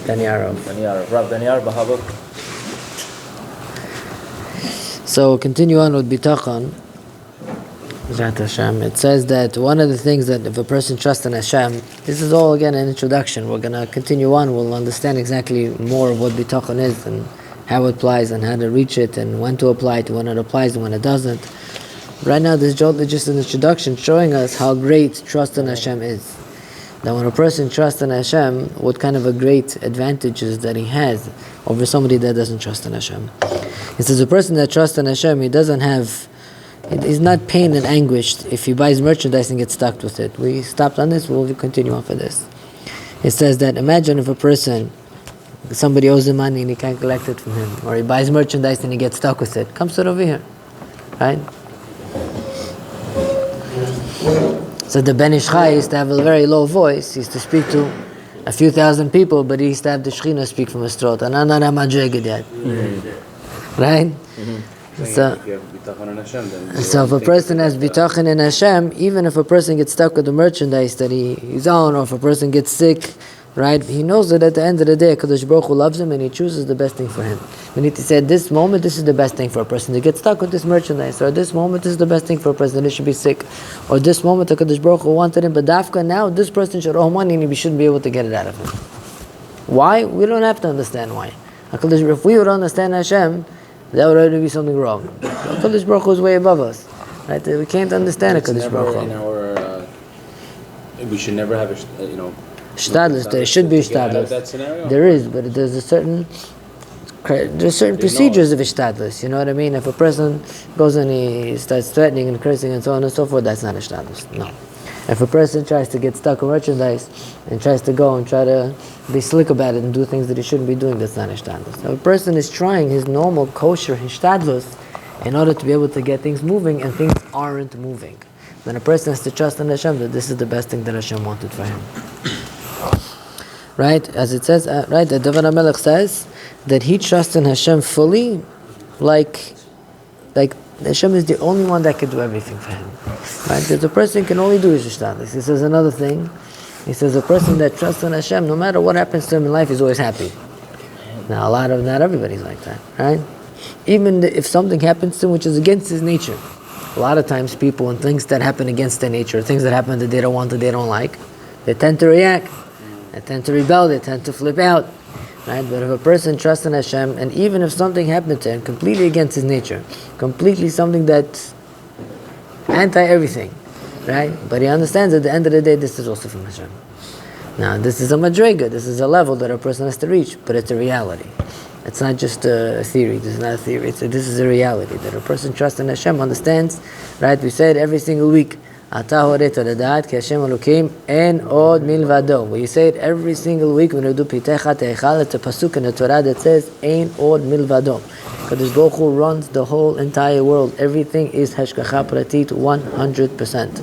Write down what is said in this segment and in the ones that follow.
Daniarov. Rav Daniarov, Bahabuk. So continue on with bitachon. Hashem. It says that one of the things that if a person trusts in Hashem, this is all again an introduction. We're going to continue on. We'll understand exactly more of what bitachon is and how it applies and how to reach it and when to apply it, when it applies and when it doesn't. Right now, this is just an introduction showing us how great trust in Hashem is. That when a person trusts in Hashem, what kind of a great advantages that he has over somebody that doesn't trust in Hashem. He says a person that trusts in Hashem, he's not pain and anguished if he buys merchandise and gets stuck with it. We stopped on this, we'll continue on for this. It says that imagine if a person, somebody owes him money and he can't collect it from him, or he buys merchandise and he gets stuck with it. Come sit over here, right? So the Ben Ish Chai used to have a very low voice. He used to speak to a few thousand people, but he used to have the Shechina speak from his throat. Right? So if a person has bitachon in Hashem, even if a person gets stuck with the merchandise that he's on, or if a person gets sick, right, he knows that at the end of the day, HaKadosh Baruch Hu loves him and he chooses the best thing for him. We need to say, at this moment, this is the best thing for a person to get stuck with this merchandise, or at this moment, this is the best thing for a person that should be sick, or this moment, HaKadosh Baruch Hu wanted him, but dafka now, this person should owe money and he shouldn't be able to get it out of him. Why? We don't have to understand why. If we would understand Hashem, that would already be something wrong. HaKadosh Baruch Hu is way above us. Right? We can't understand HaKadosh Baruch Hu. We should never have Shtadlus, there should be Shtadlus. There is, but there's certain procedures of Shtadlus. You know what I mean? If a person goes and he starts threatening and cursing and so on and so forth, that's not a Shtadlus. No. If a person tries to get stuck with merchandise and tries to go and try to be slick about it and do things that he shouldn't be doing, that's not a Shtadlus. If a person is trying his normal kosher Shtadlus in order to be able to get things moving and things aren't moving, then a person has to trust in Hashem that this is the best thing that Hashem wanted for him. Right, as it says, right, that David HaMelech says that he trusts in Hashem fully, like Hashem is the only one that can do everything for him. Right, that the person can only do his ishtadlus. He says another thing. He says a person that trusts in Hashem, no matter what happens to him in life, is always happy. Now, not everybody's like that, right? Even if something happens to him which is against his nature, a lot of times people and things that happen against their nature, things that happen that they don't want, that they don't like, they tend to react. They tend to rebel, they tend to flip out, right? But if a person trusts in Hashem, and even if something happened to him completely against his nature, completely something that's anti-everything, right? But he understands at the end of the day, this is also from Hashem. Now, this is a madrega, this is a level that a person has to reach, but it's a reality. It's not just a theory, this is not a theory, this is a reality, that a person trusts in Hashem, understands, right? We say it every single week. When you say it every single week, when you do Pitecha Teichal, it's a pasuk in the Torah that says, Ein od milvado. Kadosh Baruch Hu runs the whole entire world. Everything is Hashgacha Pratit 100%.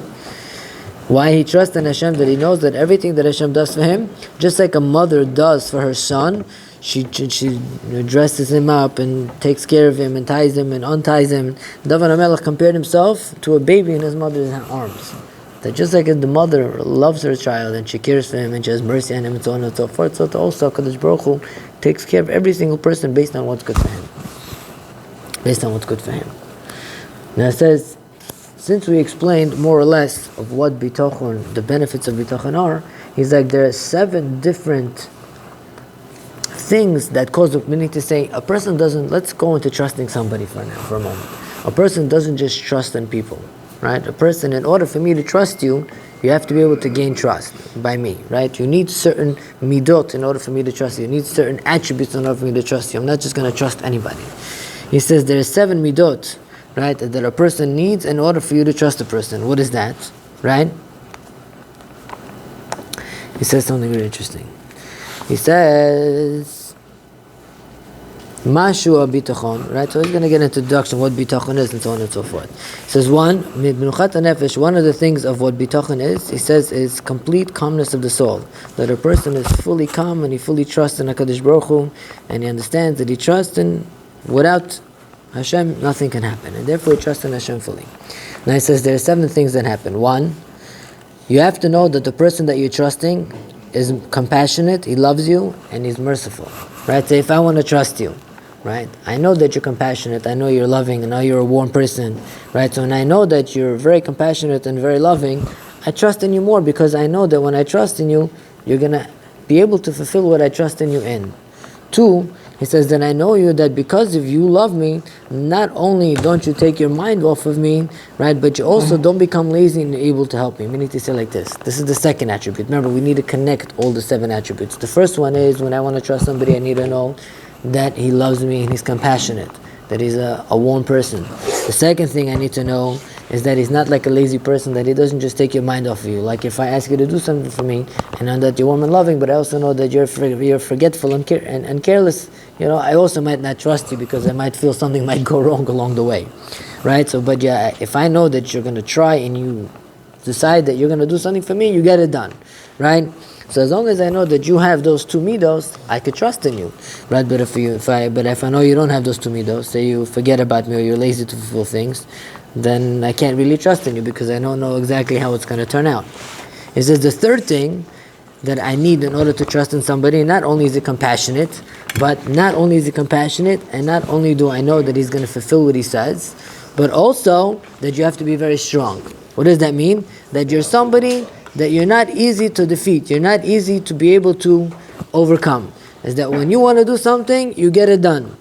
Why he trusts in Hashem? That he knows that everything that Hashem does for him, just like a mother does for her son, she dresses him up and takes care of him and ties him and unties him. David HaMelech compared himself to a baby in his mother's arms. That just like the mother loves her child and she cares for him and she has mercy on him and so on and so forth, so also HaKadosh Baruch Hu takes care of every single person based on what's good for him. Based on what's good for him. Now it says, since we explained more or less of what bitachon, the benefits of bitachon are, he's like there are 7 different things that cause, we need to say, a person doesn't, let's go into trusting somebody for a moment. A person doesn't just trust in people, right? A person, in order for me to trust you, you have to be able to gain trust by me, right? You need certain midot in order for me to trust you. You need certain attributes in order for me to trust you. I'm not just going to trust anybody. He says there are 7 midot, right, that a person needs in order for you to trust a person. What is that, right? He says something very interesting. He says, Mashu bitachon, right? So he's going to get an introduction of what bitachon is and so on and so forth. He says, one of the things of what bitachon is, he says, is complete calmness of the soul. That a person is fully calm and he fully trusts in HaKadosh Baruch Hu, and he understands that he trusts in, without Hashem, nothing can happen. And therefore he trusts in Hashem fully. Now he says there are 7 things that happen. 1, you have to know that the person that you're trusting is compassionate, He loves you, and He's merciful. Right? So if I want to trust you, right? I know that you're compassionate, I know you're loving, I know you're a warm person, right? So when I know that you're very compassionate and very loving, I trust in you more, because I know that when I trust in you, you're going to be able to fulfill what I trust in you in. 2, he says, then I know you that because of you love me, not only don't you take your mind off of me, right, but you also don't become lazy and able to help me. We need to say like this. This is the second attribute. Remember, we need to connect all the 7 attributes. The first one is, when I want to trust somebody, I need to know that he loves me and he's compassionate, that he's a warm person. The second thing I need to know is that he's not like a lazy person, that he doesn't just take your mind off of you. Like if I ask you to do something for me, and I know that you're warm and loving, but I also know that you're forgetful and careless, I also might not trust you, because I might feel something might go wrong along the way. Right? So, but yeah, if I know that you're going to try and you decide that you're going to do something for me, you get it done. Right? So as long as I know that you have those 2 midos, I could trust in you, right? But if I know you don't have those 2 midos, say you forget about me or you're lazy to fulfill things, then I can't really trust in you, because I don't know exactly how it's going to turn out. It says the third thing that I need in order to trust in somebody, not only is he compassionate, but not only is he compassionate, and not only do I know that he's going to fulfill what he says, but also that you have to be very strong. What does that mean? That you're somebody that you're not easy to defeat, you're not easy to be able to overcome. Is that when you want to do something, you get it done.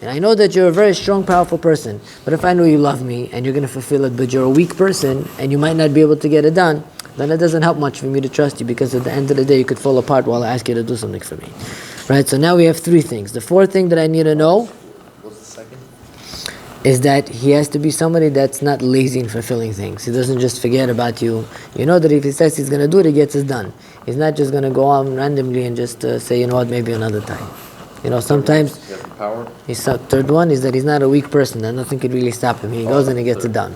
And I know that you're a very strong, powerful person, but if I know you love me and you're going to fulfill it, but you're a weak person and you might not be able to get it done, then it doesn't help much for me to trust you, because at the end of the day you could fall apart while I ask you to do something for me. Right? So now we have 3 things. The 4th thing that I need to know is that he has to be somebody that's not lazy in fulfilling things. He doesn't just forget about you. You know that if he says he's going to do it, he gets it done. He's not just going to go on randomly and just say, you know what, maybe another time. Sometimes his 3rd one is that he's not a weak person, and nothing could really stop him. He goes and he gets it done.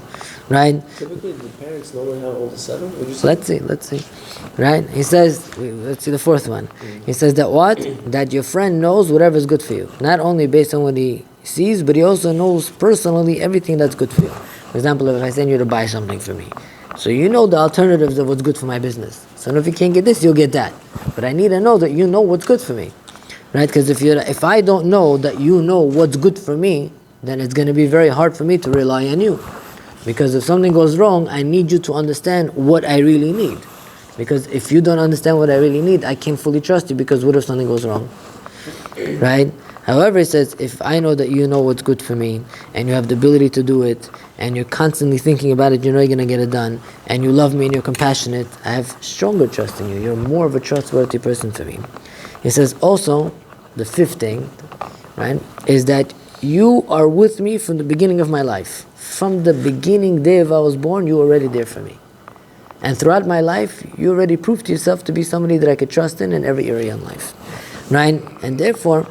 Right? Typically, the parents normally have all the 7. Would you say? Let's see. Right? He says, let's see the 4th one. He says that what? That your friend knows whatever is good for you. Not only based on what he sees, but he also knows personally everything that's good for you. For example, if I send you to buy something for me, so you know the alternatives of what's good for my business. So if you can't get this, you'll get that. But I need to know that you know what's good for me. Right? Because if I don't know that you know what's good for me, then it's going to be very hard for me to rely on you. Because if something goes wrong, I need you to understand what I really need. Because if you don't understand what I really need, I can't fully trust you, because what if something goes wrong? Right? However, it says, if I know that you know what's good for me, and you have the ability to do it, and you're constantly thinking about it, you know you're going to get it done, and you love me and you're compassionate, I have stronger trust in you. You're more of a trustworthy person for me. He says also, the 5th thing, right, is that you are with me from the beginning of my life. From the beginning day of I was born, you were already there for me. And throughout my life, you already proved to yourself to be somebody that I could trust in every area in life. Right? And therefore,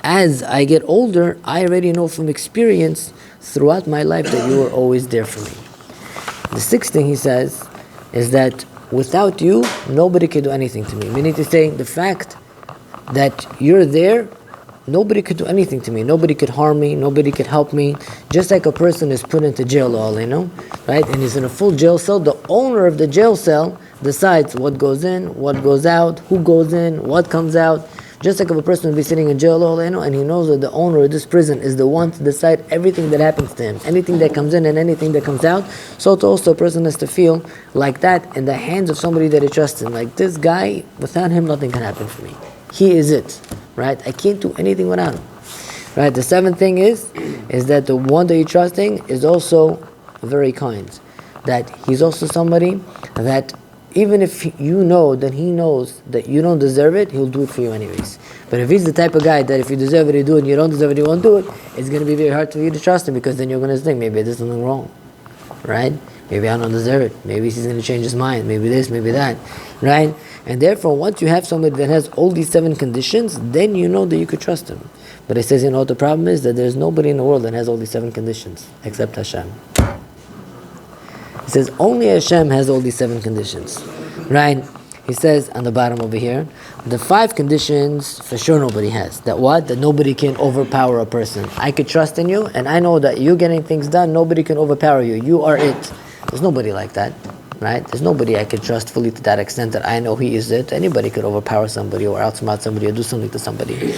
as I get older, I already know from experience throughout my life that you were always there for me. The 6th thing he says is that without you, nobody could do anything to me. Meaning to say, the fact that you're there, nobody could do anything to me. Nobody could harm me. Nobody could help me. Just like a person is put into jail, right? And he's in a full jail cell. The owner of the jail cell decides what goes in, what goes out, who goes in, what comes out. Just like if a person would be sitting in jail, and he knows that the owner of this prison is the one to decide everything that happens to him, anything that comes in and anything that comes out. So it's also a person has to feel like that in the hands of somebody that he trusts in. Like this guy, without him, nothing can happen for me. He is it, right? I can't do anything without him, right? The 7th thing is that the one that you're trusting is also very kind. That he's also somebody that even if you know that he knows that you don't deserve it, he'll do it for you anyways. But if he's the type of guy that if you deserve it, he'll do it, and you don't deserve it, he won't do it, it's going to be very hard for you to trust him, because then you're going to think, maybe there's something wrong, right? Maybe I don't deserve it. Maybe he's going to change his mind. Maybe this, maybe that, right? And therefore, once you have somebody that has all these 7 conditions, then you know that you could trust him. But it says, what the problem is? That there's nobody in the world that has all these 7 conditions, except Hashem. It says, only Hashem has all these 7 conditions, right? He says on the bottom over here, the 5 conditions, for sure nobody has. That what? That nobody can overpower a person. I could trust in you, and I know that you getting things done, nobody can overpower you. You are it. There's nobody like that. right? There's nobody I can trust fully to that extent that I know he is it. Anybody could overpower somebody or outsmart somebody or do something to somebody,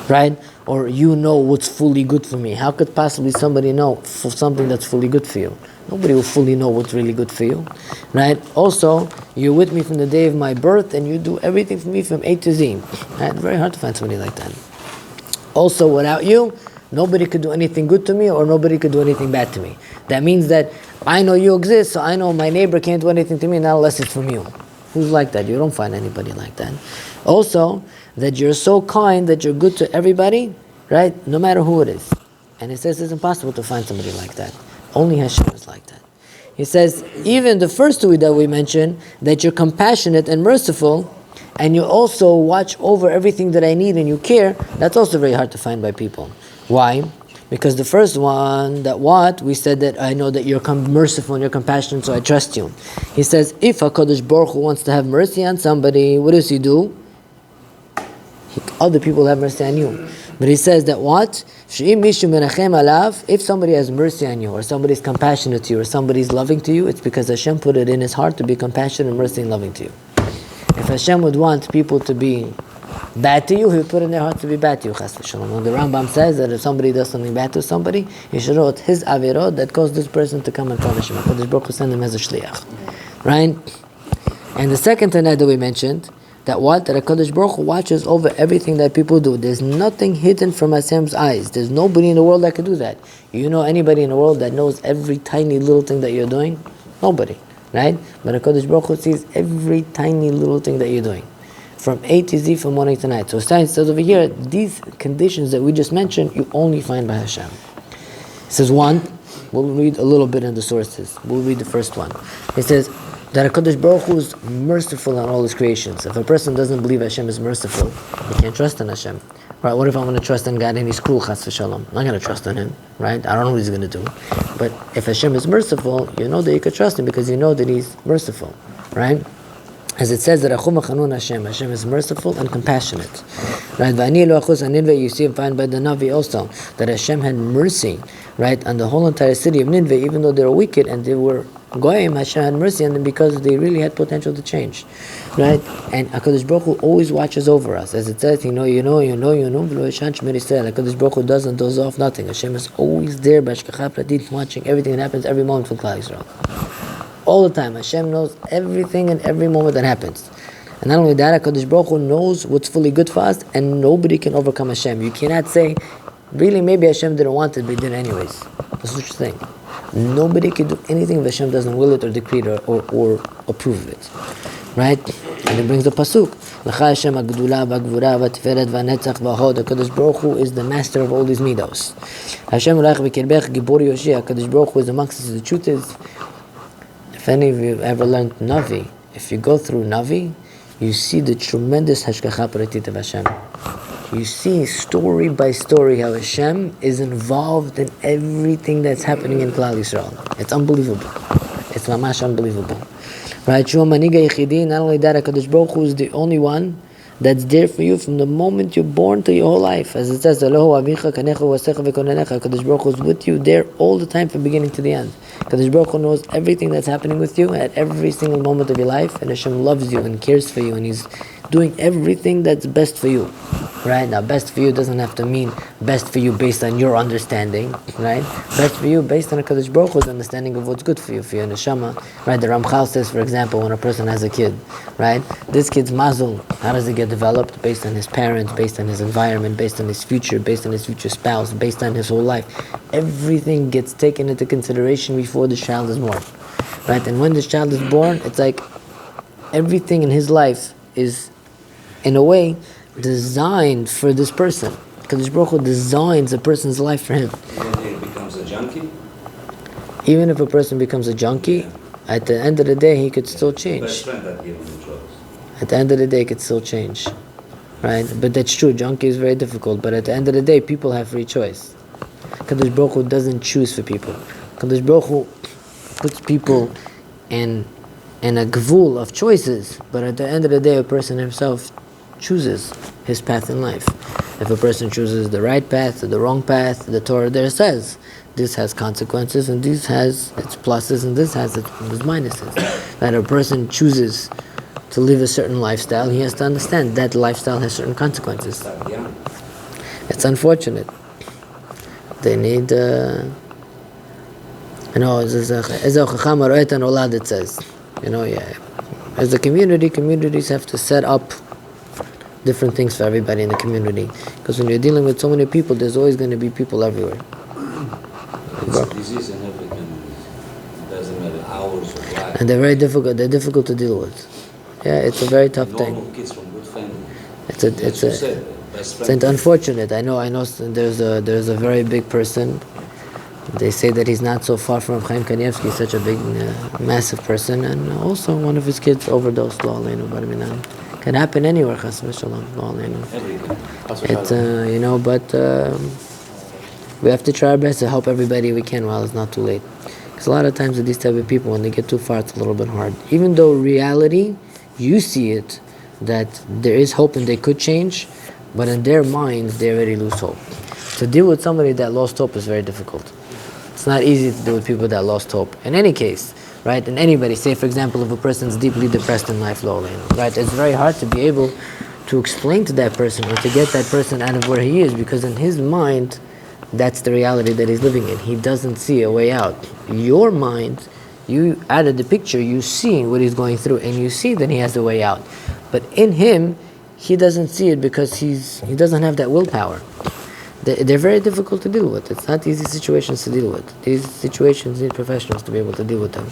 right? Or you know what's fully good for me. How could possibly somebody know for something that's fully good for you? Nobody will fully know what's really good for you, right? Also, you're with me from the day of my birth and you do everything for me from A to Z. Right? Very hard to find somebody like that. Also, without you, nobody could do anything good to me or nobody could do anything bad to me. That means that I know you exist, so I know my neighbor can't do anything to me, not unless it's from you. Who's like that? You don't find anybody like that. Also, that you're so kind that you're good to everybody, right? No matter who it is. And it says it's impossible to find somebody like that. Only Hashem is like that. He says, even the first two that we mentioned, that you're compassionate and merciful, and you also watch over everything that I need and you care, that's also very hard to find by people. Why? Because the first one, that what? We said that I know that you're merciful and you're compassionate, so I trust you. He says, if HaKadosh Baruch Hu wants to have mercy on somebody, what does he do? Other people have mercy on you. But he says that what? If somebody has mercy on you, or somebody's compassionate to you, or somebody's loving to you, it's because Hashem put it in his heart to be compassionate, mercy, and loving to you. If Hashem would want people to be bad to you, he would put in their heart to be bad to you. Chas v'shalom. When the Rambam says that if somebody does something bad to somebody, he should wrote his avirot that caused this person to come and punish him. HaKadosh Baruch Hu send him as a shliach. Right? And the second thing that we mentioned, that what? That HaKadosh Baruch Hu watches over everything that people do. There's nothing hidden from Hashem's eyes. There's nobody in the world that could do that. You know anybody in the world that knows every tiny little thing that you're doing? Nobody. Right? But HaKadosh Baruch Hu sees every tiny little thing that you're doing. From A to Z, from morning to night. So science says over here, these conditions that we just mentioned, you only find by Hashem. It says one, we'll read a little bit in the sources. We'll read the first one. It says that HaKadosh Baruch Hu is merciful on all his creations. If a person doesn't believe Hashem is merciful, he can't trust in Hashem. Right? What if I want to trust in God and he's cruel, chas v'shalom? I'm not going to trust in him, right? I don't know what he's going to do. But if Hashem is merciful, you know that you could trust him because you know that he's merciful, right? As it says that Hashem is merciful and compassionate. Right? You see and find by the Navi also that Hashem had mercy, right, on the whole entire city of Nineveh, even though they were wicked and they were goyim, Hashem had mercy on them because they really had potential to change. Right? And HaKadosh Baruch Hu always watches over us. As it says, you know, HaKadosh Baruch Hu doesn't doze off nothing. Hashem is always there, watching everything that happens every moment for Klal Yisrael. All the time. Hashem knows everything and every moment that happens. And not only that, HaKadosh Baruch Hu knows what's fully good for us, and nobody can overcome Hashem. You cannot say, really, maybe Hashem didn't want it, but he did anyways. There's such a thing. Nobody can do anything if Hashem doesn't will it or decree it or approve of it. Right? And it brings the pasuk. L'cha Hashem ha'gdula v'ha'gvura v'tiferet v'hanetzach v'hod. HaKadosh Baruch Hu is the master of all these midos. Hashem ulach v'kirbech gibor yoshi. HaKadosh Baruch Hu is amongst us. The truth is, if any of you have ever learned Navi, if you go through Navi, you see the tremendous hashgacha pratit of Hashem. You see story by story how Hashem is involved in everything that's happening in Klal Yisrael. It's unbelievable. It's mamash unbelievable. Right? Not only that, HaKadosh Baruch Hu is the only one that's there for you from the moment you're born to your whole life. As it says, HaKadosh Baruch Hu is with you there all the time from beginning to the end. HaKadosh Baruch Hu knows everything that's happening with you at every single moment of your life, and Hashem loves you and cares for you, and He's doing everything that's best for you. Right? Now, best for you doesn't have to mean best for you based on your understanding, right? Best for you based on HaKadosh Baruch Hu's understanding of what's good for you, neshama. Right? The Ramchal says, for example, when a person has a kid, right? This kid's mazel, how does it get developed? Based on his parents, based on his environment, based on his future, based on his future spouse, based on his whole life. Everything gets taken into consideration before the child is born. Right? And when this child is born, it's like everything in his life is, in a way, designed for this person. Because Baruch Hu designs a person's life for him. Even if he becomes a junkie? Even if a person becomes a junkie, at the end of the day, he could still change. Best friend that gave him the choice. At the end of the day, he could still change. Right? But that's true. Junkie is very difficult. But at the end of the day, people have free choice. Kadosh Baruch Hu doesn't choose for people. Kadosh Baruch Hu puts people in a gvul of choices. But at the end of the day, a person himself chooses his path in life. If a person chooses the right path or the wrong path, the Torah there says this has consequences and this has its pluses and this has its minuses. That a person chooses to live a certain lifestyle, he has to understand that lifestyle has certain consequences. It's unfortunate. They need, it says, as a community, communities have to set up different things for everybody in the community. Because when you're dealing with so many people, there's always going to be people everywhere. It's a disease in every community. It doesn't matter hours or life. And they're difficult to deal with. Yeah, it's a very tough thing. Normal kids from good family. It's unfortunate. I know. There's a very big person. They say that he's not so far from Chaim Kanievsky. He's such a big, massive person, and also one of his kids overdosed. Can happen anywhere. Chas v'shalom. It's but we have to try our best to help everybody we can while it's not too late. Because a lot of times with these type of people, when they get too far, it's a little bit hard. Even though reality, you see it, that there is hope and they could change, but in their minds, they already lose hope. To deal with somebody that lost hope is very difficult. It's not easy to deal with people that lost hope. In any case, right? And anybody, say for example, if a person's deeply depressed in life, right? It's very hard to be able to explain to that person or to get that person out of where he is, because in his mind, that's the reality that he's living in. He doesn't see a way out. Your mind, you added the picture, you see what he's going through, and you see that he has a way out. But in him, he doesn't see it because he doesn't have that willpower. They're very difficult to deal with. It's not easy situations to deal with. These situations need professionals to be able to deal with them.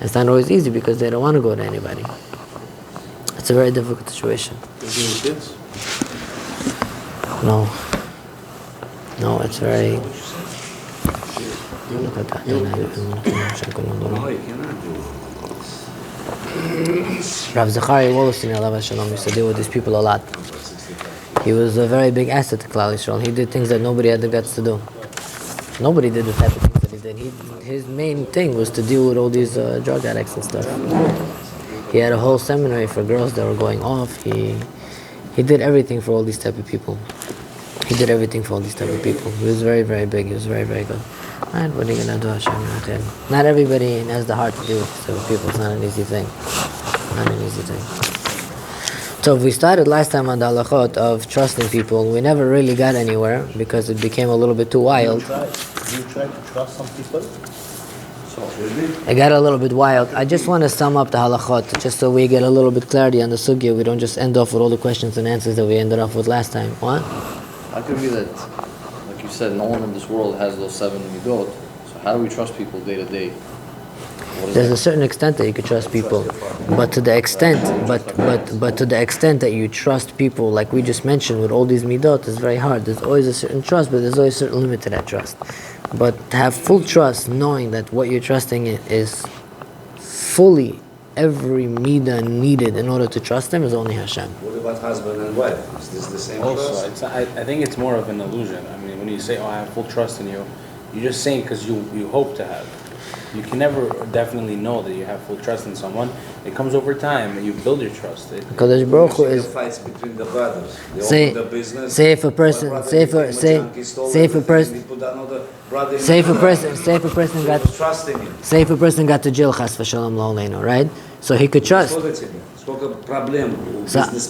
It's not always easy because they don't want to go to anybody. It's a very difficult situation. You deal with kids? No, it's very... Look at that. No, you cannot do Rav Zachariah Wallerstein, alav shalom, used to deal with these people a lot. He was a very big asset to Klal Yisrael. He did things that nobody had the guts to do. Nobody did the type of things that he did. His main thing was to deal with all these drug addicts and stuff. He had a whole seminary for girls that were going off. He did everything for all these type of people. He was very, very big. He was very, very good. Alright, what are you going to do, Hashem? Not everybody has the heart to deal with these type of people. It's not an easy thing. So we started last time on the halachot of trusting people. We never really got anywhere because it became a little bit too wild. You try to trust some people? It got a little bit wild. I just want to sum up the halachot, just so we get a little bit clarity on the sugya. We don't just end off with all the questions and answers that we ended off with last time. What? How could it be that, like you said, no one in this world has those 7 midot? So how do we trust people day to day? There's a certain extent that you could trust people, but to the extent that you trust people, like we just mentioned, with all these midot, is very hard. There's always a certain trust, but there's always a certain limit to that trust. But to have full trust, knowing that what you're trusting in is fully every midah needed in order to trust them, is only Hashem. What about husband and wife? Is this the same Also, trust? I think it's more of an illusion. I mean, when you say, "Oh, I have full trust in you," you're just saying because you hope to have. You can never definitely know that you have full trust in someone. It comes over time. You build your trust. Kadosh Baruch Hu is Fights between the brothers. They say open the business. say if a person got trusting him. say if a person got to jail, chas v'shalom lo aleinu, right? So he could trust. So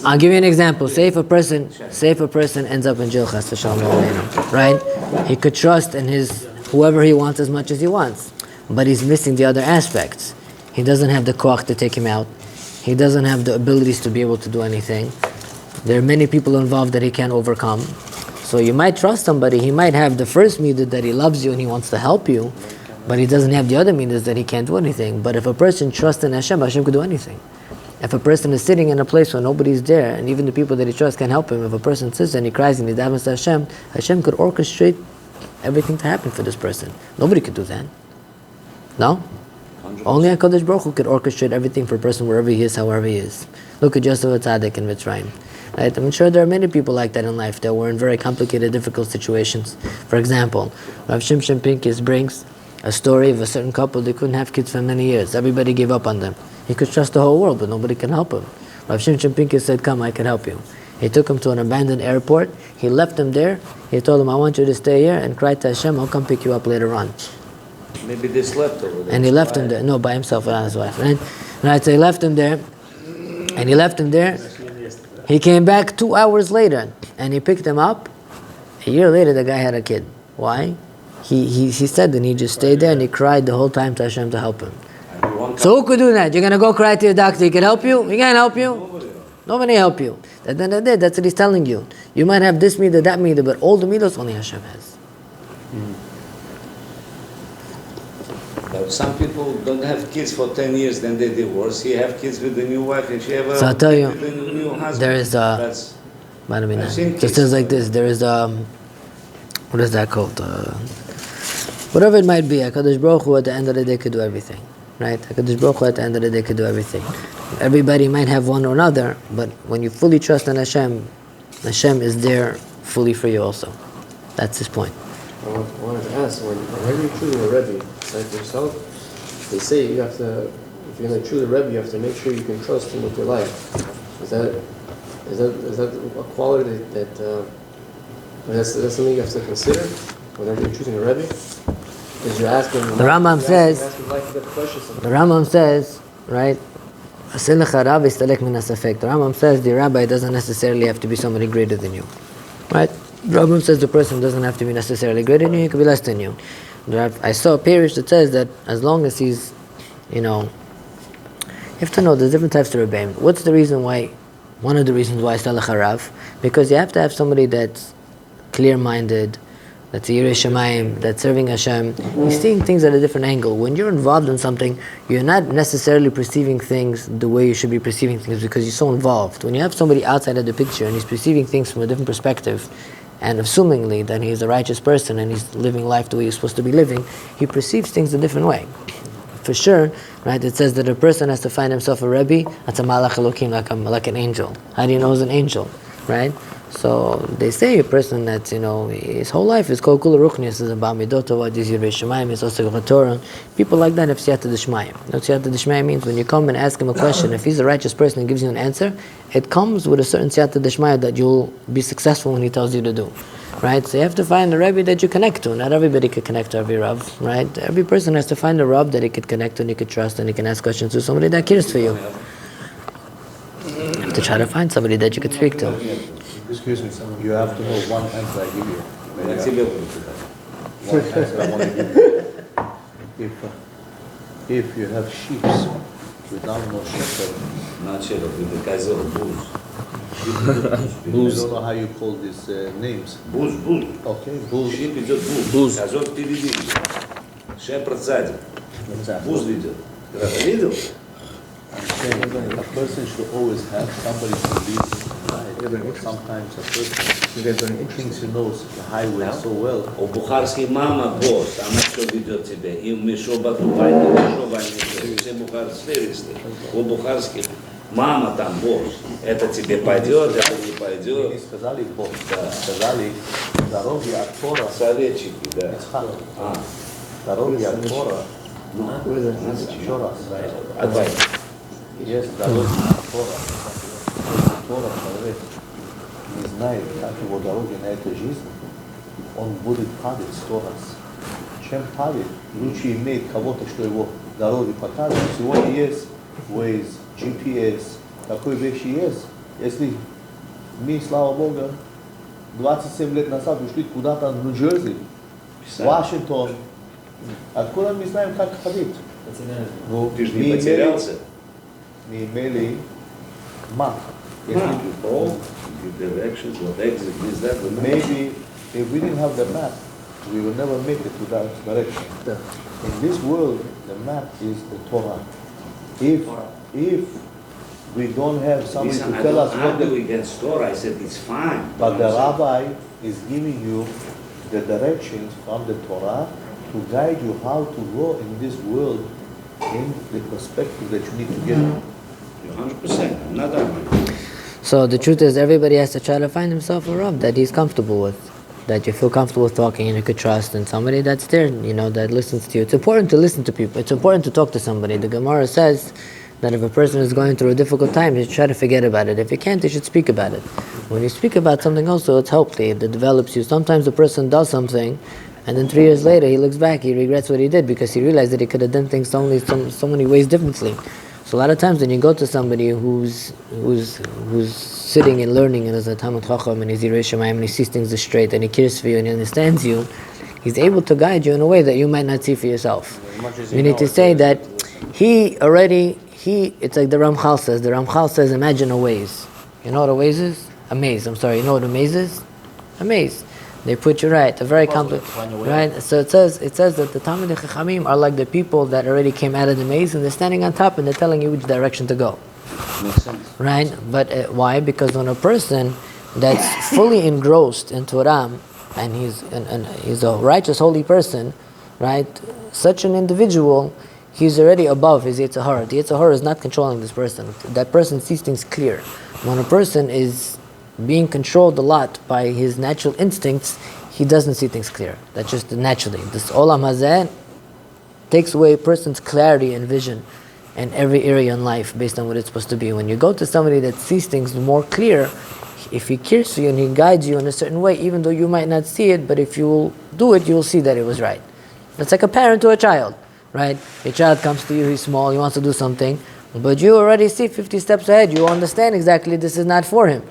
I'll give you an example. Say if a person ends up in jail, chas v'shalom lo aleinu, right? He could trust in his whoever he wants as much as he wants, but he's missing the other aspects. He doesn't have the koach to take him out. He doesn't have the abilities to be able to do anything. There are many people involved that he can't overcome. So you might trust somebody. He might have the first midah that he loves you and he wants to help you, but he doesn't have the other midas that he can't do anything. But if a person trusts in Hashem, Hashem could do anything. If a person is sitting in a place where nobody's there, and even the people that he trusts can't help him, if a person sits and he cries and he davens to Hashem, Hashem could orchestrate everything to happen for this person. Nobody could do that. No? 100%. Only HaKadosh Baruch Hu could orchestrate everything for a person wherever he is, however he is. Look at Yosef Tzaddik in Mitzrayim. Right? I'm sure there are many people like that in life that were in very complicated, difficult situations. For example, Rav Shimshon Pincus brings a story of a certain couple. They couldn't have kids for many years. Everybody gave up on them. He could trust the whole world, but nobody can help him. Rav Shimshon Pincus said, "Come, I can help you." He took him to an abandoned airport. He left him there. He told him, I want you to stay here and cry to Hashem. I'll come pick you up later on. Maybe they slept over there. And he left him there. No, by himself, without his wife. Right? Right, so he left him there. And he left him there. He came back 2 hours later. And he picked him up. A year later, the guy had a kid. Why? He said that he just stayed there and he cried the whole time to Hashem to help him. So who could do that? You're going to go cry to your doctor, he can help you? He can't help you? Nobody help you. At the end of the day, that's what he's telling you. You might have this midah, that midah, but all the middahs only Hashem has. But some people don't have kids for 10 years, then they divorce. He have kids with the new wife, and she have a So I'll tell you, with the new husband. there is a... That's, It seen just says like this, there is what is that called? Whatever it might be, HaKadosh Baruch Hu at the end of the day could do everything. Right? HaKadosh Baruch Hu at the end of the day could do everything. Everybody might have one or another, but when you fully trust in Hashem, Hashem is there fully for you also. That's his point. I wanted to ask, whenever you're choosing a Rebbe, like yourself, they say you have to, if you're going to choose a Rebbe, you have to make sure you can trust him with your life. Is that a quality that's something you have to consider whenever you're choosing a Rebbe? Because you're asking... The Rambam says, right, the Rambam says the rabbi doesn't necessarily have to be somebody greater than you. Right? The Rambam says the person doesn't have to be necessarily greater than you, he could be less than you. I saw a parish that says that as long as he's, you have to know there's different types of rebbeim. What's the reason why? One of the reasons why it's Rav, because you have to have somebody that's clear-minded, that's Yirei Shamayim, that's serving Hashem. He's seeing things at a different angle. When you're involved in something, you're not necessarily perceiving things the way you should be perceiving things because you're so involved. When you have somebody outside of the picture and he's perceiving things from a different perspective, and assumingly that he's a righteous person and he's living life the way he's supposed to be living, he perceives things a different way. For sure, right, it says that a person has to find himself a Rebbe, that's a Malach Elokim, like an angel. How do you know he's an angel, right? So they say a person that, his whole life is called Kula Ruchnius, is about Midot Tova, is Yirei Shamayim, is also Torah. People like that have Siyata D'Shmayim. What Siyata D'Shmayim means? When you come and ask him a question, if he's a righteous person and gives you an answer, it comes with a certain Siyata D'Shmayim that you'll be successful when he tells you to do. Right? So you have to find a Rebbe that you connect to. Not everybody could connect to every Rav, right? Every person has to find a Rav that he could connect to and he could trust and he can ask questions to, somebody that cares for you. You have to try to find somebody that you could speak to. Excuse me, you have to know one answer I give you. One answer I want to give you. If you have sheep without no shepherd, not shepherd, with the Kaiser Booz. I don't know how you call these names. Booz. Okay, bulls. Sheep идет Booz. Козел впереди. Shepherd сзади. Booz идет. Ты это видел? I'm saying a person should always have somebody to lead him. Sometimes a person thinks he knows the highway so well. У бухарский мама босс, она что ведет тебя? И мешо батубай, не мешо ванишь. Все бухарские. У бухарских мама там босс. Это тебе пойдет, это не пойдет. Не сказали Бог, сказали дороги от Тора. Советчики, да. Дороги от Тора. Еще раз. Отвай. Есть дороги от Тора. Тора, человек не знает, как его дороги на этой жизни, он будет падать 100 раз. Чем падать, лучше иметь кого-то, что его дороги показывает. Сегодня есть Waze, GPS, такой вещи есть. Если мы, слава Богу, 27 лет назад ушли куда-то в Нью-Джерси, Вашингтон, откуда мы знаем, как ходить? Ну, ты же не потерялся. Мы имели мап. Directions, what exit is that? Maybe if we didn't have the map, we will never make it to that direction. In this world, the map is the Torah. If we don't have somebody to tell us what the against Torah, I said it's fine. But the rabbi is giving you the directions from the Torah to guide you how to go in this world in the perspective that you need to get. You're 100%. I'm not arguing. So the truth is, everybody has to try to find himself a Rav that he's comfortable with, that you feel comfortable with talking and you could trust, and somebody that's there, that listens to you. It's important to listen to people. It's important to talk to somebody. The Gemara says that if a person is going through a difficult time, you should try to forget about it. If you can't, you should speak about it. When you speak about something also, it's healthy, it develops you. Sometimes a person does something, and then 3 years later, he looks back, he regrets what he did because he realized that he could have done things so many ways differently. So a lot of times when you go to somebody who's sitting and learning and is a Talmud Chacham and he's Yirei Shamayim and he sees things straight and he cares for you and he understands you, he's able to guide you in a way that you might not see for yourself. You need to say that it's like the Ramchal says. The Ramchal says, imagine a waze. You know what a waze is? A maze, I'm sorry. You know what a maze is? A maze. They put you right, a very complex, right? So it says that the Talmidei Chachamim are like the people that already came out of the maze and they're standing on top and they're telling you which direction to go. Makes sense. Right? But why? Because when a person that's fully engrossed in Torah and he's a righteous, holy person, right? Such an individual, he's already above his Yetzer Hara. The Yetzer Hara is not controlling this person. That person sees things clear. When a person is being controlled a lot by his natural instincts, he doesn't see things clear. That's just naturally. This Olam Hazeh takes away a person's clarity and vision in every area in life based on what it's supposed to be. When you go to somebody that sees things more clear, if he cares for you and he guides you in a certain way, even though you might not see it, but if you will do it, you will see that it was right. It's like a parent to a child, right? A child comes to you, he's small, he wants to do something, but you already see 50 steps ahead. You understand exactly this is not for him.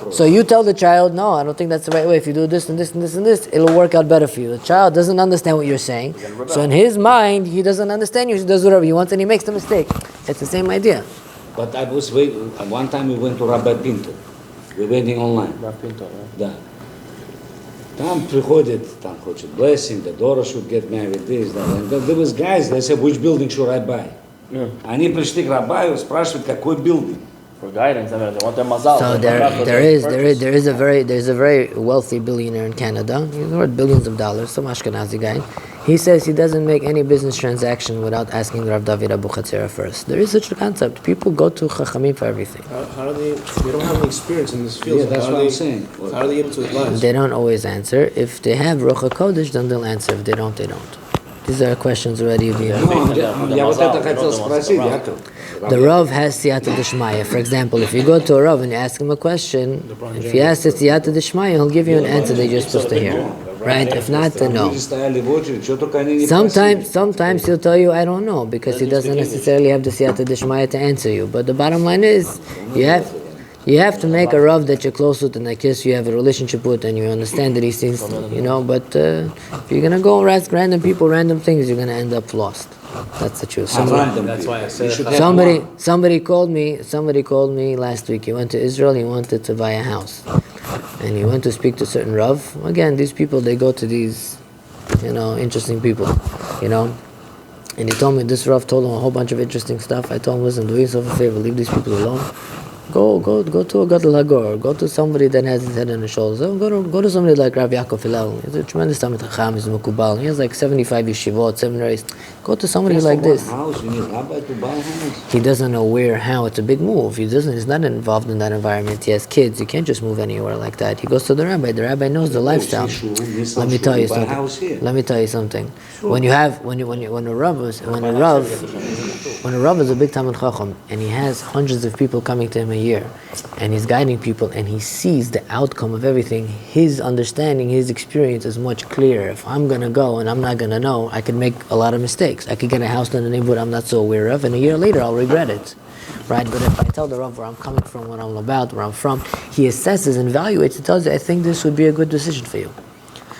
So you tell the child, no, I don't think that's the right way. If you do this and this and this and this, it'll work out better for you. The child doesn't understand what you're saying. So in his mind, he doesn't understand you. He does whatever he wants and he makes the mistake. It's the same idea. But I was waiting. One time we went to Rabbi Pinto. We're waiting online. Rav Pinto, Да. Там приходит, там хочет blessing, the daughter should get married, this, that. And there was guys, they said, which building should I buy? Они пришли к Рабаю, спрашивают, какой building. For guidance, I mean, they want their mazal. So there is a very wealthy billionaire in Canada. He's worth billions of dollars. Some Ashkenazi guy. He says he doesn't make any business transaction without asking Rav David Abu Chatzera first. There is such a concept. People go to Chachamim for everything. How do they don't have any experience in this field? Yeah, that's what I'm saying. How are they able to advise? They don't always answer. If they have Ruach HaKodesh, then they'll answer. If they don't, they don't. These are questions already being... Я вот это хотел спросить, Яков. The Rav has Siyata Deshmaya. For example, if you go to a Rav and you ask him a question, if he asks Siyata Deshmaya, he'll give you an answer that you're supposed to hear. Right? If not, then no. Sometimes he'll tell you, I don't know, because he doesn't necessarily have the Siyata Deshmaya to answer you. But the bottom line is, you have to make a Rav that you're close with and that you have a relationship with and you understand that he sees, but if you're going to go ask random people, random things, you're going to end up lost. That's the truth. That's why I said Somebody called me last week. He went to Israel, he wanted to buy a house. And he went to speak to a certain Rav. Again, these people, they go to these, interesting people, And he told me, this Rav told him a whole bunch of interesting stuff. I told him, listen, do yourself a favor, leave these people alone. Go to a Gadol Hagor. Go to somebody that has his head on his shoulders. Go to somebody like Rav Yaakov Daniarov. He's a tremendous Talmid Chacham. He's a Mekubal. He has like 75 yeshivot, seminaries. Go to somebody like this. He doesn't know how. It's a big move. He's not involved in that environment. He has kids. You can't just move anywhere like that. He goes to the rabbi. The rabbi knows the lifestyle. Let me tell you something. When a Rav is a big Talmid Chacham and he has hundreds of people coming to him a year, and he's guiding people, and he sees the outcome of everything, his understanding, his experience is much clearer. If I'm going to go and I'm not going to know, I could make a lot of mistakes. I could get a house in the neighborhood I'm not so aware of, and a year later I'll regret it. Right? But if I tell the Rav where I'm coming from, what I'm about, where I'm from, he assesses and evaluates, he tells you, I think this would be a good decision for you.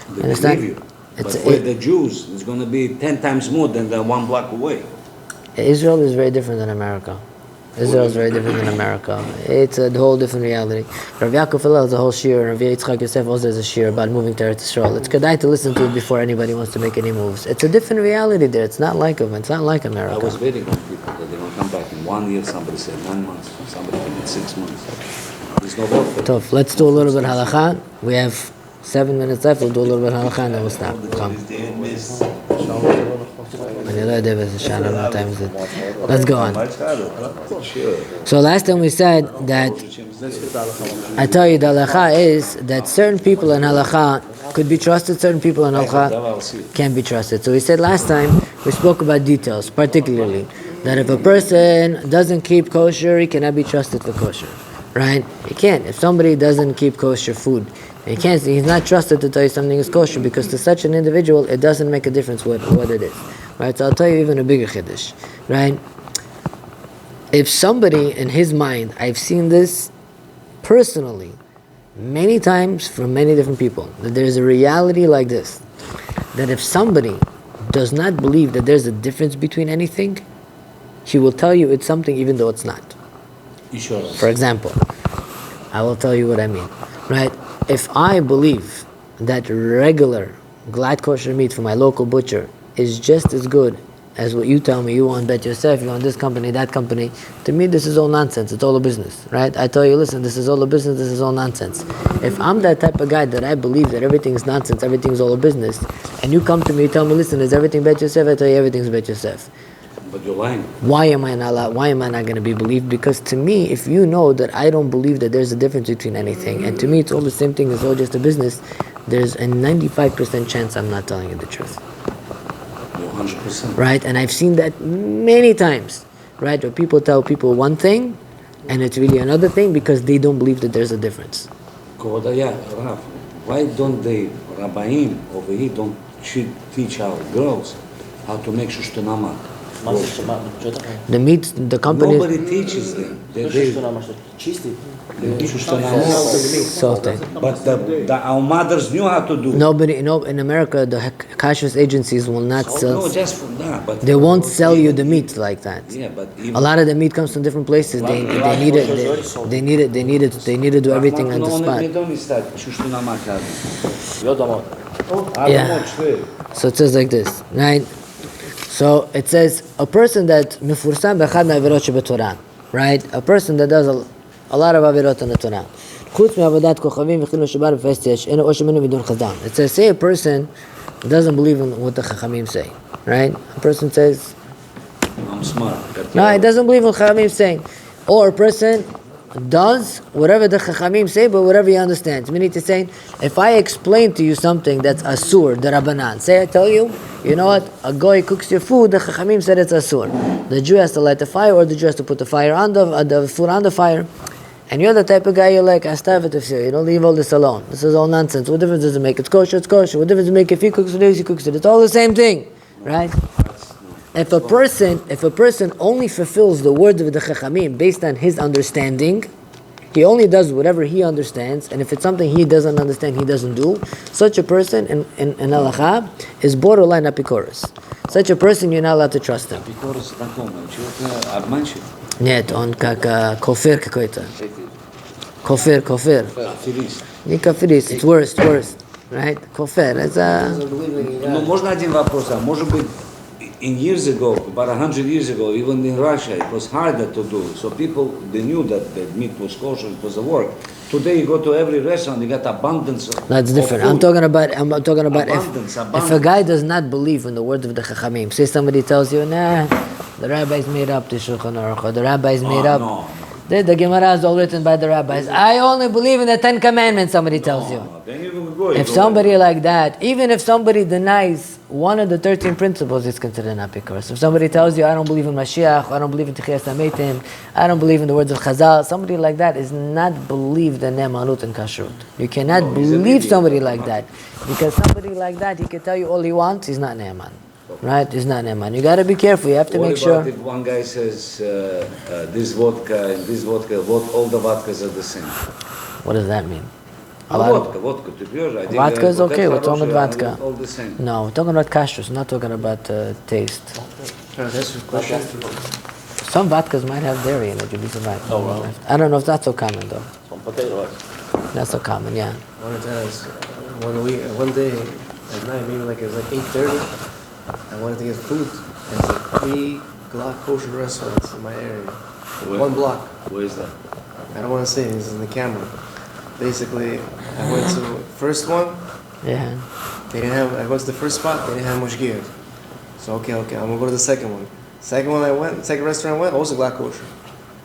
Understand? But for the Jews, it's going to be 10 times more than the 1 block away. Israel is very different than America. Israel is very different than America. It's a whole different reality. Rav Yaakov Daniarov has a whole shiur, and Rav Yitzchak Yosef also has a shiur about moving to Eretz Yisrael. It's kedai to listen to it before anybody wants to make any moves. It's a different reality there. It's not like America. I was waiting on people that they will come back in 1 year. Somebody said 9 months. Somebody said 6 months. There's no hope for it. Tough. Let's do a little bit halakha. We have 7 minutes left. We'll do a little bit halakha and then we'll stop. Come. Let's go on. So last time we said that I tell you the halakha is that certain people in halakha could be trusted, certain people in halakha can't be trusted. So we said last time we spoke about details, particularly that if a person doesn't keep kosher, he cannot be trusted for kosher, right? He can't. If somebody doesn't keep kosher food, he's not trusted to tell you something is kosher, because to such an individual, it doesn't make a difference what it is, right? So I'll tell you even a bigger chiddush, right? If somebody in his mind, I've seen this personally many times from many different people, that there's a reality like this, that if somebody does not believe that there's a difference between anything, he will tell you it's something even though it's not. For example, I will tell you what I mean, right? If I believe that regular glad kosher meat from my local butcher is just as good as what you tell me, you want Bet Yosef, you want this company, that company, to me this is all nonsense, it's all a business, right? I tell you, listen, this is all a business, this is all nonsense. If I'm that type of guy that I believe that everything is nonsense, everything is all a business, and you come to me, you tell me, listen, is everything Bet Yosef? I tell you, everything's Bet Yosef. But you're lying. Why am I not going to be believed? Because to me, if you know that I don't believe that there's a difference between anything, and to me it's all the same thing, it's all just a business, there's a 95% chance I'm not telling you the truth. 100%. Right? And I've seen that many times, right? Where people tell people one thing, and it's really another thing, because they don't believe that there's a difference. Rav, why don't the Rabbaim over here don't teach our girls how to make shushtanama? The meat, the company... Nobody teaches them. Salty. But our mothers knew how to do. Nobody, in America, the kashrus agencies will not sell. No, just from that. But they won't sell you the meat like that. Yeah, but a lot of the meat comes from different places. They need it. They need to do everything on the spot. Yeah. So it says like this, right? So it says a person that mefursam b'echad me'avirot shebetorah, right? A person that does a lot of avirot in the Torah. Chutz me'avodat kochavim v'chilul shabbat v'fest yesh eno oshem minu midun chazam. It says, say a person doesn't believe in what the chachamim say, right? A person says, I'm smart. no, he doesn't believe in what chachamim saying. Or a person does whatever the chachamim say, but whatever he understands. Meaning to say, if I explain to you something that's asur, the rabbanan, say I tell you, you know what, a goy cooks your food, the chachamim said it's asur. The Jew has to light the fire, or the Jew has to put the fire on the food on the fire. And you're the type of guy, you're like, you don't leave all this alone. This is all nonsense. What difference does it make? It's kosher, it's kosher. What difference does it make if he cooks it, he cooks it? It's all the same thing, right? If a person only fulfills the words of the chachamim based on his understanding, he only does whatever he understands, and if it's something he doesn't understand, he doesn't do, such a person in halacha is borderline apikoros. Such a person, you're not allowed to trust him. Нет, он как кофер какой-то. Кофер. Не кафирист, it's worse, right? Кофер, it's Ну, можно один вопрос, может быть, in years ago, about 100 years ago, even in Russia, it was harder to do. So people, they knew that the meat was kosher, it was a work. Today you go to every restaurant, you got abundance of That's different. Of I'm talking about abundance. if a guy does not believe in the words of the chachamim, say somebody tells you, nah, the rabbis made up the Shulchan Aruch, or the rabbis made up. No. The Gemara is all written by the rabbis. I only believe in the 10 Commandments, somebody tells you. Then you go, If somebody like that, even if somebody denies one of the 13 principles, it's considered an apikoros. If somebody tells you, I don't believe in Mashiach, I don't believe in Techiyas HaMeitim, I don't believe in the words of Chazal, somebody like that is not believed in Ne'emanut and Kashrut. You cannot believe somebody like that. Because somebody like that, he can tell you all he wants, he's not Ne'eman. Right? He's not Ne'eman. You got to be careful. You have to make sure. What about if one guy says, this vodka and this vodka, all the vodkas are the same? What does that mean? Vodka, to be honest, I think Vodka is okay, we're talking about vodka. All the same. No, we're talking about kashrus, we're not talking about taste. That's a question. Some vodkas might have dairy in it, you'd be surprised. Oh, wow. I don't know if that's so common though. Some potato. That's so common, yeah. I wanted to ask, one day at night, maybe like it was like 8:30, I wanted to get food, and there's like 3 Glock kosher restaurants in my area. One block. Where is that? I don't want to say this is in the camera. Basically, I went to the first one. Yeah. They didn't have. I went to the first spot. They didn't have much gear. So okay, I'm gonna go to the second one. Second restaurant I went, also Glock kosher.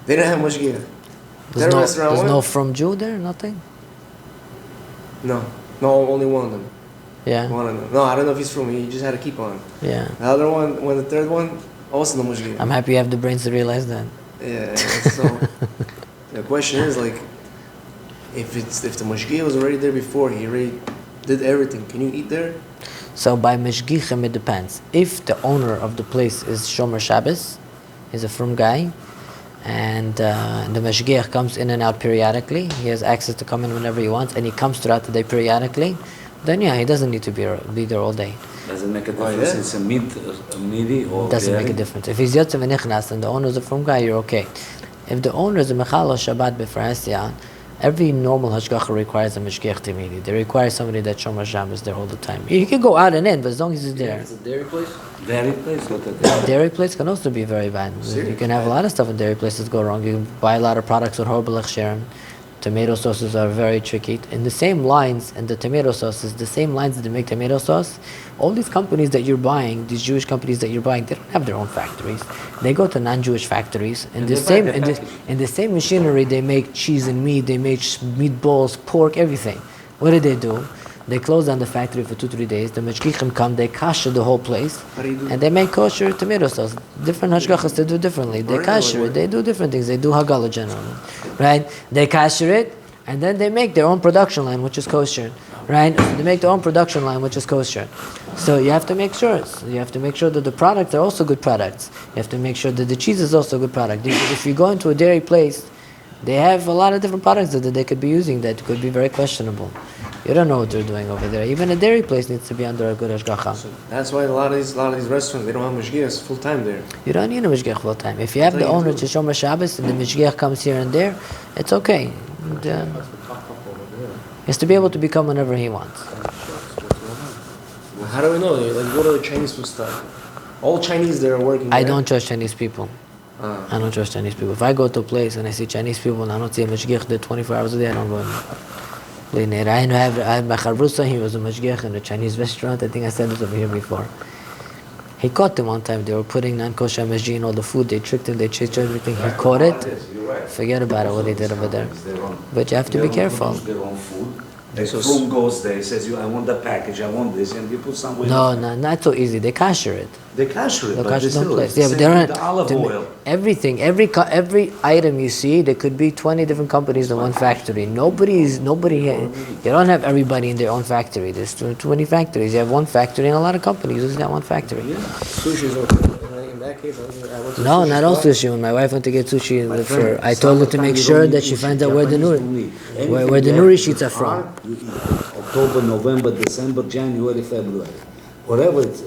They didn't have much gear. There's no from Jew there, nothing? No, only one of them. Yeah. One of them. No, I don't know if he's from. He just had a keep on. Yeah. The other one, the third one, Also the Mashgiach. I'm happy you have the brains to realize that. Yeah, so the question is like, if the Mashgiach was already there before, he already did everything, can you eat there? So by Mashgichim it depends. If the owner of the place is Shomer Shabbos, he's a frum guy, and the Mashgiach comes in and out periodically, he has access to come in whenever he wants, and he comes throughout the day periodically, then yeah, he doesn't need to be there all day. Does it make a difference? It's a midi or Doesn't make a difference. If he's Yotze V'Nichnas and the owner is a frum guy, you're okay. If the owner is a Mechal or Shabbat B'Frasyan, every normal hashgacha requires a mashgiach timidi. They require somebody that shomer Shabbos is there all the time. You can go out and in, but as long as he's there. It's a dairy place? Dairy place? What a Dairy place can also be very bad. You can have a lot of stuff in dairy places go wrong. You can buy a lot of products with horrible hechsherim. Tomato sauces are very tricky. In the same lines, and the tomato sauces, the same lines that they make tomato sauce, all these companies that you're buying, these Jewish companies that you're buying, they don't have their own factories. They go to non-Jewish factories. In the same machinery, they make cheese and meat, they make meatballs, pork, everything. What do? They close down the factory for 2-3 days. The mashgichim come, they kasher the whole place, and they make kosher tomato sauce. Different hashgachas they do differently. They kasher it. They do different things. They do hagala generally, right? They kasher it, and then they make their own production line, which is kosher, right? They make their own production line, which is kosher. So you have to make sure. You have to make sure that the products are also good products. You have to make sure that the cheese is also a good product. If you go into a dairy place, they have a lot of different products that they could be using that could be very questionable. You don't know what they're doing over there. Even a dairy place needs to be under a good hashgacha. So that's why a lot of these restaurants, they don't have mashgiachs full time there. You don't need a mashgiach full time. If you have the owner to Shomer Shabbos and the mashgiach comes here and there, it's okay. And, he has to be able to become whenever he wants. Well, how do we know? Like, what are the Chinese food stuff? All Chinese there are working. I don't trust Chinese people. I don't trust Chinese people. If I go to a place and I see Chinese people and I don't see a mashgiach there 24 hours a day, I don't go in. I had my chavrusa, he was a mashgiach in a Chinese restaurant. I think I said this over here before. He caught them one time. They were putting non-kosher MSG in all the food. They tricked him, they changed everything. He caught it. Forget about it, what he did over there. But you have to be careful. The frum goes there, says, I want the package, I want this, and you put somewhere. No, not so easy. They kasher it. They kasher it, They but kasher still, place. it's Yeah, the but same they're with the olive oil. Everything, every item you see, there could be 20 different companies in one factory. You don't have everybody in their own factory. There's too many factories. You have one factory and a lot of companies using that one factory. Yeah. Sushi's okay. In that case, I went to No, sushi not all spot. sushi. When my wife went to get sushi, I told her to make sure that she finds out where the nuri sheets are from. October, November, December, January, February. Whatever it's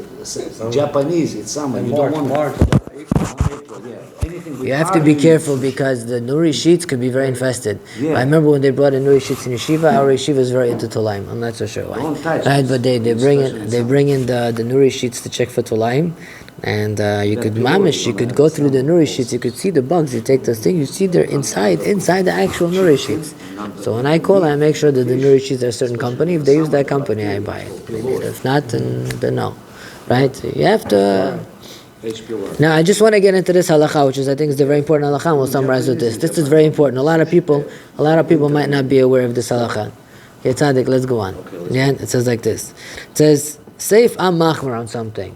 Japanese, it's summer. You don't want March. April, yeah. Anything with You have to be careful because the nuri sheets could be very infested. Yeah. I remember when they brought in nuri sheets in yeshiva, our yeshiva is very into tolaim. I'm not so sure why. Don't touch Right, it. but they bring in the nuri sheets to check for tolaim. And you could go through the nuri sheets, you could see the bugs, you take this thing, you see they're inside the actual nuri sheets. So when I call, I make sure that the nuri sheets are a certain company. If they use that company, I buy it. If not, then no. Right? So you have to... Now, I just want to get into this halacha, which is, I think, is the very important halacha, and we'll summarize with this. This is very important. A lot of people might not be aware of this halacha. Okay, Tzaddik, let's go on. Yeah, it says like this. It says, say if I'm machmer on something.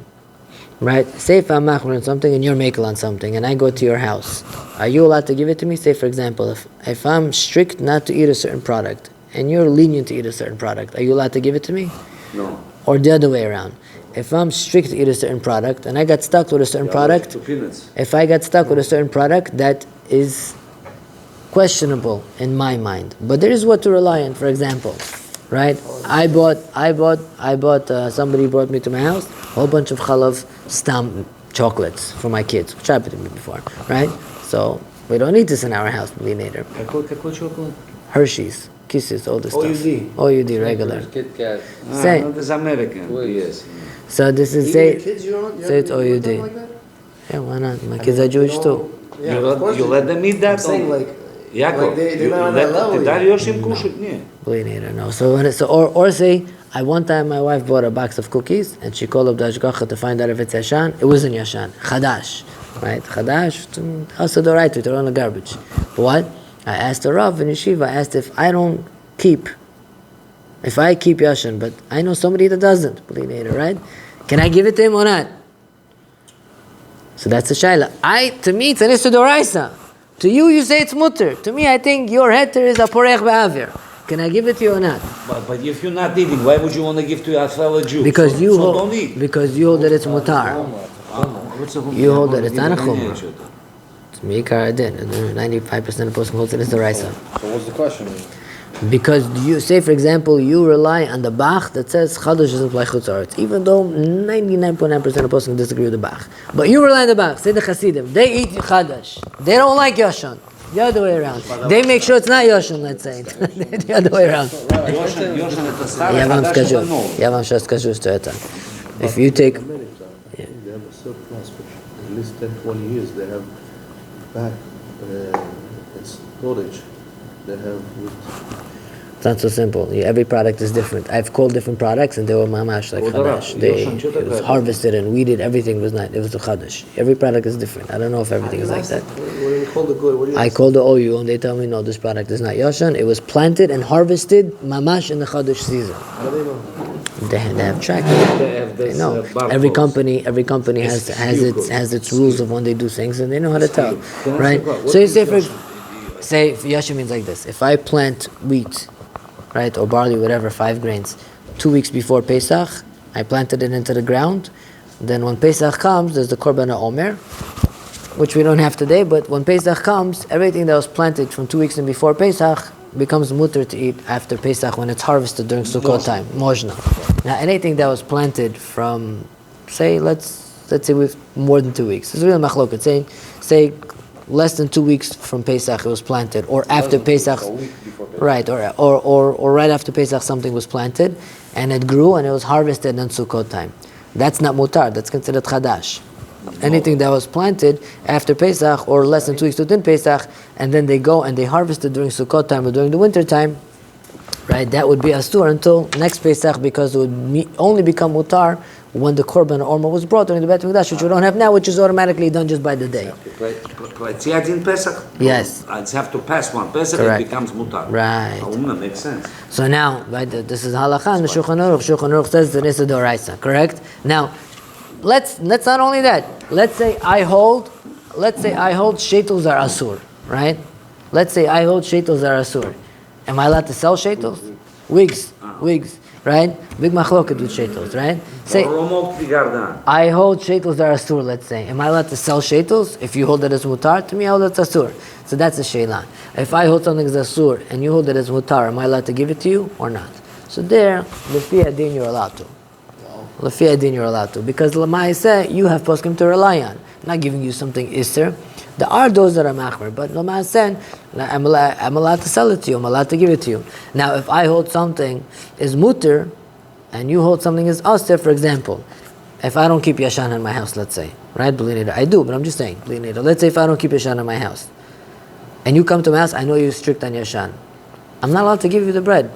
Right? Say if I'm machmer on something and you're makel on something and I go to your house. Are you allowed to give it to me? Say for example, if I'm strict not to eat a certain product and you're lenient to eat a certain product, are you allowed to give it to me? No. Or the other way around. If I'm strict to eat a certain product and I got stuck with a certain product, if I got stuck with a certain product that is questionable in my mind, but there is what to rely on, for example. Right? Somebody brought me to my house a whole bunch of chalav stam chocolates for my kids, which happened to me before, right? So we don't need this in our house, later. chocolate? Hershey's, Kisses, all this OUD. stuff. OUD, regular. Kit Kat. Say. This American. Yes. So this is Even your say kids, you don't it's you OUD. them like that? Yeah, why not? My kids are Jewish too. Yeah, You of course let them eat that? I'm saying like Jacob, they're not on that level Did yet. Yoshim kushit? Yeah. Later, no. Or say one time my wife bought a box of cookies and she called up the Ashgacha to find out if it's Yashan. It wasn't Yashan. Chadash. Right? Chadash. Also the right to throw in the garbage. But what? I asked the Rav in Yeshiva, I asked if I keep Yashan, but I know somebody that doesn't. Later, right? Can I give it to him or not? So that's the shaila. To me, it's an issur d'oraisa. To you, you say it's mutter. To me, I think your heter is a porech be'avir. Can I give it to you or not? But if you're not eating, why would you want to give to a fellow Jew? Because so, you so hold, don't eat. because you hold that it's mutar. You hold that it's not a chumrah. It's meikar adin, and 95% of the person holds it as the raisa. So what's the question? Because you say, for example, you rely on the Bach that says Chadosh doesn't apply Chutz La'aretz, even though 99.9% of the person disagree with the Bach. But you rely on the Bach. Say the Hasidim, they eat Chadash. They don't like Yoshan. The other way around. They make sure it's not Yoshan, let's say. The other way around. Я вам сейчас скажу, что это. If you take... They have a surplus for at least 10-20 years. They have back storage. They have It's not so simple. Every product is different. I've called different products and they were mamash, like chadash. It was harvested and weeded. Everything was not. It was a chadash. Every product is different. I don't know if everything is like that. When you call the good, what do you I called the OU and they tell me no, this product is not yoshan. It was planted and harvested mamash in the chadash season. How do they know? They have tracking. They know. Every company has its rules of when they do things and they know how to tell, right? So you say Yosha means like this. If I plant wheat, right, or barley, whatever, 5 grains, 2 weeks before Pesach, I planted it into the ground. Then when Pesach comes, there's the Korban HaOmer, which we don't have today, but when Pesach comes, everything that was planted from 2 weeks and before Pesach becomes mutter to eat after Pesach when it's harvested during Sukkot time, Mojna. Now, anything that was planted from, say, let's say with more than 2 weeks, it's real machloket, say less than 2 weeks from Pesach it was planted, or after Pesach, right, or right after Pesach something was planted, and it grew and it was harvested in Sukkot time. That's not mutar, that's considered chadash. Anything that was planted after Pesach or less than 2 weeks within Pesach, and then they go and they harvest it during Sukkot time or during the winter time, right, that would be asur until next Pesach, because it would only become mutar when the Korban Orma was brought during the Beit HaMikdash, which we don't have now, which is automatically done just by the day. Yes. It's have to pass one Pesach, Correct. it becomes mutar. Right. Makes sense. So now, right, this is halakha, and the Shulchan Aruch says the Nisa Doraisa, correct? Now, let's not only that. Let's say I hold shaitels are asur, right? Let's say I hold shaitels are asur. Am I allowed to sell shaitels? Wigs, right? Big machloket with shaitels, right? Say I hold shaitels that are asur. Let's say, am I allowed to sell shaitels? If you hold it as mutar, to me I hold it as asur. So that's a sheilah. If I hold something as asur and you hold it as mutar, am I allowed to give it to you or not? So there, lefi adin you're allowed to. Lefi adin you're allowed to, because lamai say you have poskim to rely on. I'm not giving you something iser. There are those that are machmer, but lamai say I'm allowed to sell it to you. I'm allowed to give it to you. Now, if I hold something is muter, and you hold something as aser, for example, if I don't keep yashan in my house, let's say, right, I do, but I'm just saying, let's say if I don't keep yashan in my house, and you come to my house, I know you're strict on yashan, I'm not allowed to give you the bread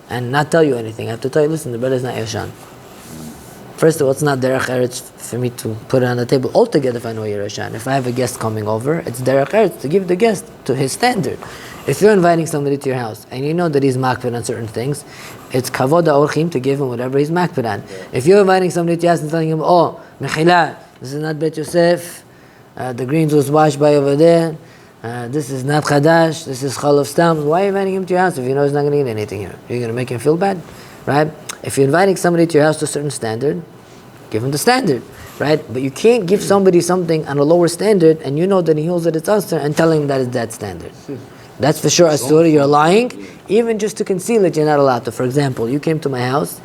and not tell you anything. I have to tell you, listen, the bread is not yashan. First of all, it's not derech eretz for me to put it on the table altogether if I know you're yashan. If I have a guest coming over, it's derech eretz to give the guest to his standard. If you're inviting somebody to your house and you know that he's makpid on certain things, it's kavod ha'orchim to give him whatever he's makpid on. If you're inviting somebody to your house and telling him, oh, mechila, this is not Bet Yosef, the greens was washed by over there, this is not chadash, this is chal of stam, why are you inviting him to your house if you know he's not going to eat anything here? You're going to make him feel bad, right? If you're inviting somebody to your house to a certain standard, give him the standard, right? But you can't give somebody something on a lower standard and you know that he holds that it's asur and tell him that it's that standard. That's for sure asur, you're lying. Even just to conceal it, you're not allowed to. For example, you came to my house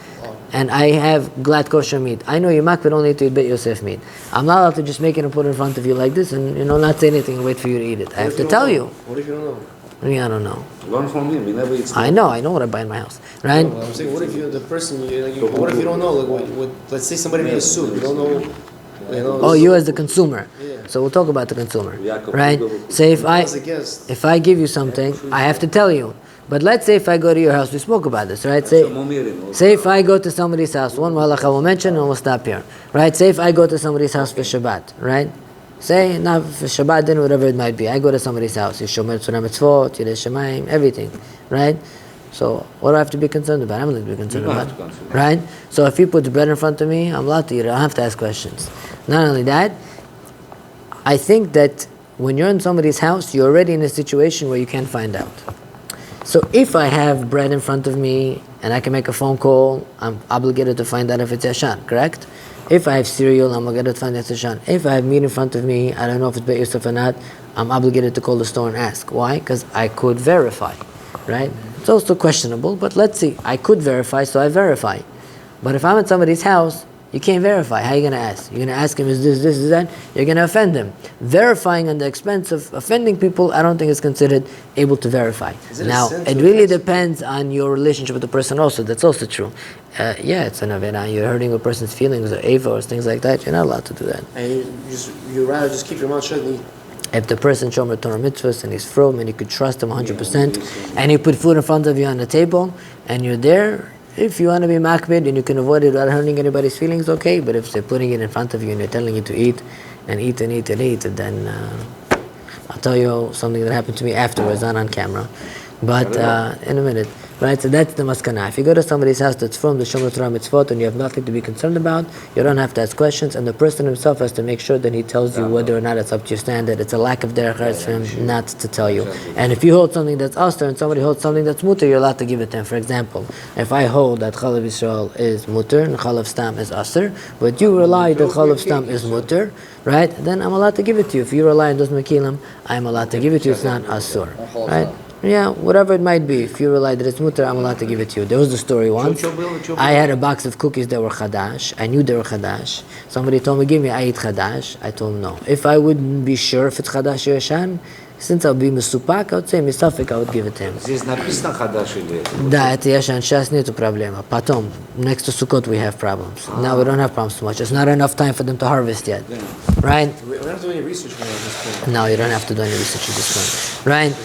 and I have glad kosher meat. I know you're makpid only to eat Bet Yosef meat. I'm not allowed to just make it and put it in front of you like this and not say anything and wait for you to eat it. I have to tell you. What if you don't know? I don't know. Learn from him. He never eats. I know what I buy in my house, right? No, I'm saying, what if you're the person? What if you don't know? Like, let's say somebody made a suit. You don't know. Oh, you as the consumer. Yeah. So we'll talk about the consumer, right? Say if I give you something, I have to tell you. But let's say if I go to your house, we spoke about this, right? Say if I go to somebody's house, one malacha will mention and we'll stop here, right? Say if I go to somebody's house for Shabbat, right? Say, not for Shabbat, then whatever it might be. I go to somebody's house. You shomer tzura mitzvot, yirei shamayim, everything, right? So what do I have to be concerned about? I'm not going to be concerned about, right? So if he puts bread in front of me, I'm allowed to eat it. I don't have to ask questions. Not only that, I think that when you're in somebody's house, you're already in a situation where you can't find out. So if I have bread in front of me and I can make a phone call, I'm obligated to find out if it's Yashan, correct? If I have cereal, I'm obligated to find out if it's Yashan. If I have meat in front of me, I don't know if it's Beit Yosef or not, I'm obligated to call the store and ask. Why? Because I could verify, right? It's also questionable, but let's see. I could verify, so I verify. But if I'm at somebody's house, you can't verify. How are you going to ask? You're going to ask him, is this, is that? You're going to offend him. Verifying at the expense of offending people, I don't think is considered able to verify. Now, it really depends on your relationship with the person also. That's also true. Yeah, it's an avera. You're hurting a person's feelings or ava or things like that. You're not allowed to do that. And you'd rather just keep your mouth shut and eat. If the person shomer Torah mitzvahs and he's from and you could trust him 100%, and he put food in front of you on the table and you're there, if you want to be makbid and you can avoid it without hurting anybody's feelings, okay. But if they're putting it in front of you and they're telling you to eat and eat and eat and eat, then I'll tell you something that happened to me afterwards, not on camera. But in a minute. Right, so that's the maskana. If you go to somebody's house that's from the Shomer Torah mitzvot and you have nothing to be concerned about, you don't have to ask questions, and the person himself has to make sure that he tells you whether or not it's up to your standard. It's a lack of derech eretz for him not to tell you. And if you hold something that's aser and somebody holds something that's mutter, you're allowed to give it to him. For example, if I hold that chalav Yisrael is mutter and chalav stam is aser, but you rely that chalav stam is mutter, right? Then I'm allowed to give it to you. If you rely on those mekilim, I'm allowed to give it to you. It's not aser, right? Yeah, whatever it might be. If you rely that it's mutter, I'm allowed to give it to you. There was the story once. I had a box of cookies that were chadash. I knew they were chadash. Somebody told me, give me, I eat chadash. I told him no. If I wouldn't be sure if it's chadash or yashan, since I'll be mesupak, I would say misafik, I would give it to him. Здесь написано хадаш или? Да, это yashan, сейчас нету проблема. Потом, next to Sukkot we have problems. Now we don't have problems so much. It's not enough time for them to harvest yet. Right? We don't have to do any research on this point. No, you don't have to do any research at this point. Right?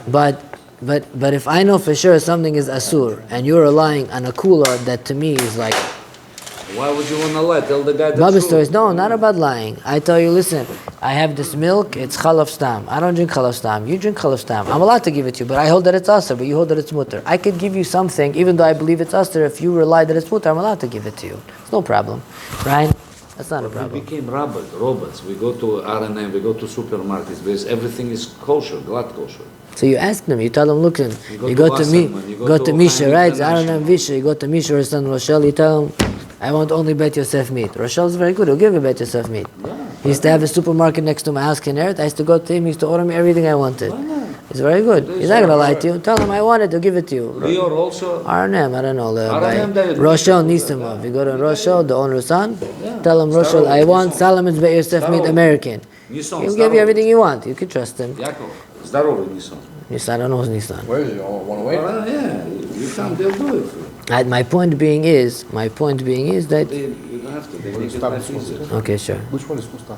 But if I know for sure something is asur and you're relying on a cooler that to me is like Why would you want to lie? Tell the guy the Baba truth. stories. No, not about lying. I tell you, listen, I have this milk, it's chalav stam. I don't drink chalav stam. You drink chalav stam. I'm allowed to give it to you, but I hold that it's aser, but you hold that it's mutter. I could give you something, even though I believe it's aser. If you rely that it's mutter, I'm allowed to give it to you. It's no problem, right? That's not a We problem. became robots. We go to R&M, we go to supermarkets, because everything is kosher, glad kosher. So you ask them, you tell them, look, you go to me, go to Misha, right? I don't know Misha. You go to Misha or son Rochelle. You tell him, I want only Bet Yosef meat. Rochelle's very good. He'll give you Bet Yosef meat. He used to have a supermarket next to my house, Kinneret. I used to go to him. He used to order me everything I wanted. He's very good. He's not gonna lie to you. Tell him I want it. He'll give it to you. Lior also. R&M, I don't know. R&M, Rochelle Nisimov. You go to Rochelle, the owner's son. Tell him, Rochelle, I want Solomon's Bet Yosef meat American. He'll give you everything you want. You can trust him. Yaakov, здоровый Nissan. Nissan, I don't know who's Nissan. Where is it? Oh, one away? Yeah, you come, they'll do it for you. My point being is that You don't have to, they make it life easier. okay, sure. Which one is Musta?